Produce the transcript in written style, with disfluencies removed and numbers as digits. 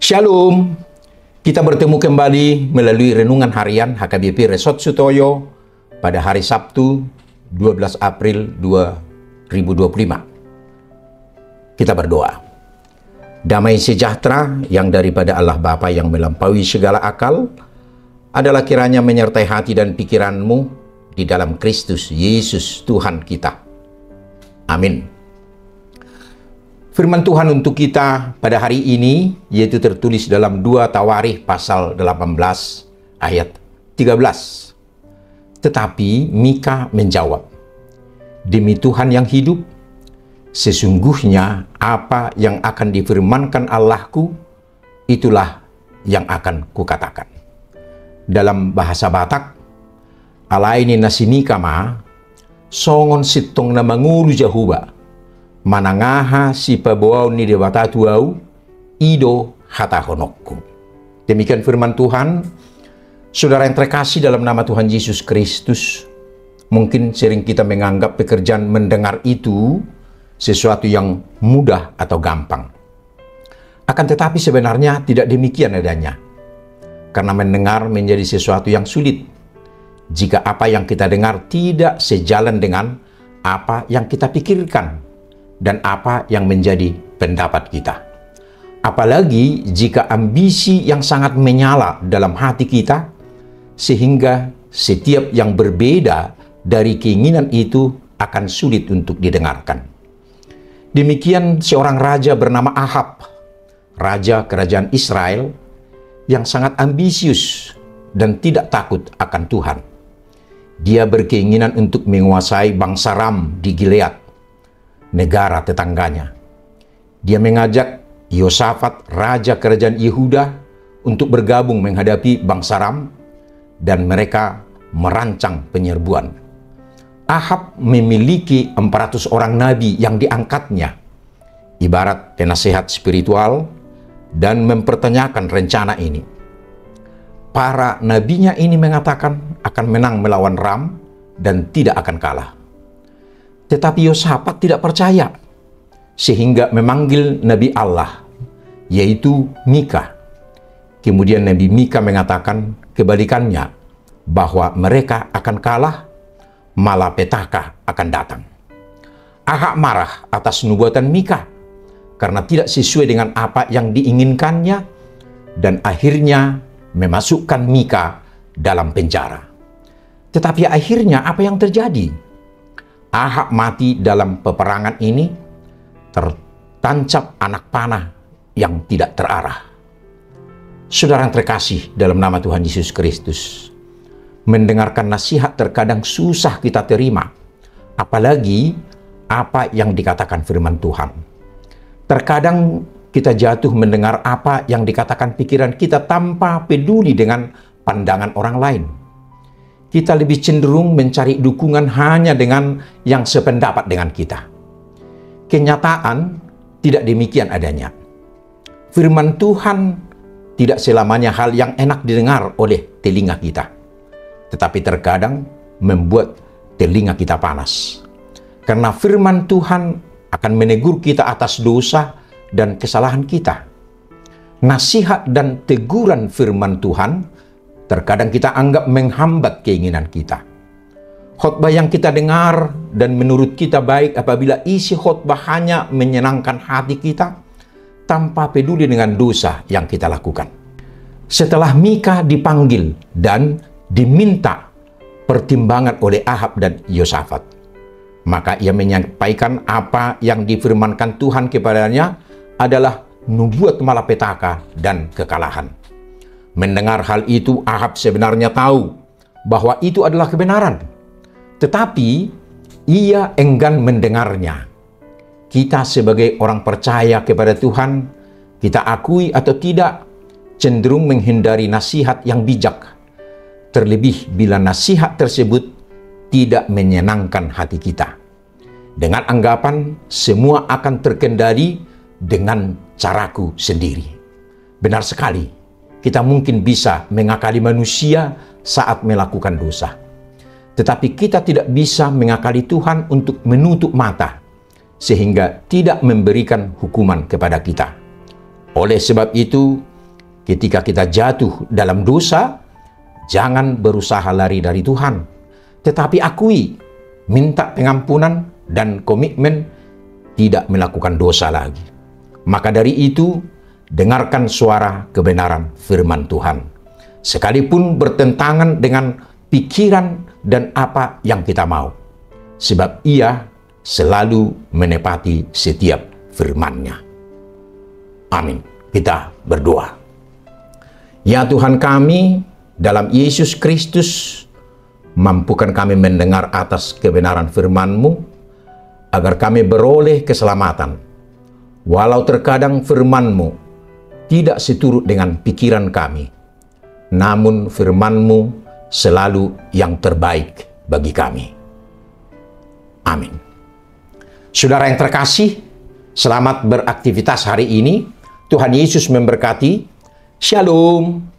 Shalom, kita bertemu kembali melalui renungan harian HKBP Resort Sutoyo pada hari Sabtu 12 April 2025. Kita berdoa. Damai sejahtera yang daripada Allah Bapa yang melampaui segala akal adalah kiranya menyertai hati dan pikiranmu di dalam Kristus Yesus Tuhan kita. Amin. Firman Tuhan untuk kita pada hari ini yaitu tertulis dalam 2 Tawarikh pasal 18 ayat 13. Tetapi Mika menjawab, "Demi Tuhan yang hidup, sesungguhnya apa yang akan difirmankan Allahku, itulah yang akan kukatakan." Dalam bahasa Batak, alaini nasi Mika ma, songon sitong na mangulu jahuba, manangaha si pabuau ni dewata tuau, ido hata honokku. Demikian firman Tuhan. Saudara yang terkasih dalam nama Tuhan Yesus Kristus, mungkin sering kita menganggap pekerjaan mendengar itu sesuatu yang mudah atau gampang. Akan tetapi sebenarnya tidak demikian adanya. Karena mendengar menjadi sesuatu yang sulit jika apa yang kita dengar tidak sejalan dengan apa yang kita pikirkan dan apa yang menjadi pendapat kita. Apalagi jika ambisi yang sangat menyala dalam hati kita, sehingga setiap yang berbeda dari keinginan itu akan sulit untuk didengarkan. Demikian seorang raja bernama Ahab, raja kerajaan Israel, yang sangat ambisius dan tidak takut akan Tuhan. Dia berkeinginan untuk menguasai bangsa Ram di Gilead, negara tetangganya. Dia mengajak Yosafat, raja kerajaan Yehuda, untuk bergabung menghadapi bangsa Ram, dan mereka merancang penyerbuan. Ahab memiliki 400 orang nabi yang diangkatnya, ibarat penasehat spiritual, dan mempertanyakan rencana ini. Para nabinya ini mengatakan akan menang melawan Ram dan tidak akan kalah. Tetapi Yosafat tidak percaya, sehingga memanggil Nabi Allah, yaitu Mika. Kemudian Nabi Mika mengatakan kebalikannya, bahwa mereka akan kalah, malapetaka akan datang. Ahab marah atas nubuatan Mika, karena tidak sesuai dengan apa yang diinginkannya, dan akhirnya memasukkan Mika dalam penjara. Tetapi akhirnya apa yang terjadi? Ahab mati dalam peperangan ini, tertancap anak panah yang tidak terarah. Saudara yang terkasih dalam nama Tuhan Yesus Kristus, mendengarkan nasihat terkadang susah kita terima, apalagi apa yang dikatakan firman Tuhan. Terkadang kita jatuh mendengar apa yang dikatakan pikiran kita tanpa peduli dengan pandangan orang lain. Kita lebih cenderung mencari dukungan hanya dengan yang sependapat dengan kita. Kenyataan tidak demikian adanya. Firman Tuhan tidak selamanya hal yang enak didengar oleh telinga kita, tetapi terkadang membuat telinga kita panas. Karena firman Tuhan akan menegur kita atas dosa dan kesalahan kita. Nasihat dan teguran firman Tuhan terkadang kita anggap menghambat keinginan kita. Khotbah yang kita dengar dan menurut kita baik apabila isi khotbah hanya menyenangkan hati kita tanpa peduli dengan dosa yang kita lakukan. Setelah Mika dipanggil dan diminta pertimbangan oleh Ahab dan Yosafat, maka ia menyampaikan apa yang difirmankan Tuhan kepadanya adalah nubuat malapetaka dan kekalahan. Mendengar hal itu, Ahab sebenarnya tahu bahwa itu adalah kebenaran, tetapi ia enggan mendengarnya. Kita sebagai orang percaya kepada Tuhan, kita akui atau tidak, cenderung menghindari nasihat yang bijak, terlebih bila nasihat tersebut tidak menyenangkan hati kita, dengan anggapan semua akan terkendali dengan caraku sendiri. Benar sekali, kita mungkin bisa mengakali manusia saat melakukan dosa. Tetapi kita tidak bisa mengakali Tuhan untuk menutup mata, sehingga tidak memberikan hukuman kepada kita. Oleh sebab itu, ketika kita jatuh dalam dosa, jangan berusaha lari dari Tuhan, tetapi akui, minta pengampunan, dan komitmen tidak melakukan dosa lagi. Maka dari itu, dengarkan suara kebenaran firman Tuhan, sekalipun bertentangan dengan pikiran dan apa yang kita mau, sebab Ia selalu menepati setiap firman-Nya. Amin. Kita berdoa. Ya Tuhan kami, dalam Yesus Kristus, mampukan kami mendengar atas kebenaran firman-Mu, agar kami beroleh keselamatan. Walau terkadang firman-Mu tidak seturut dengan pikiran kami, namun firman-Mu selalu yang terbaik bagi kami. Amin. Saudara yang terkasih, selamat beraktivitas hari ini. Tuhan Yesus memberkati. Shalom.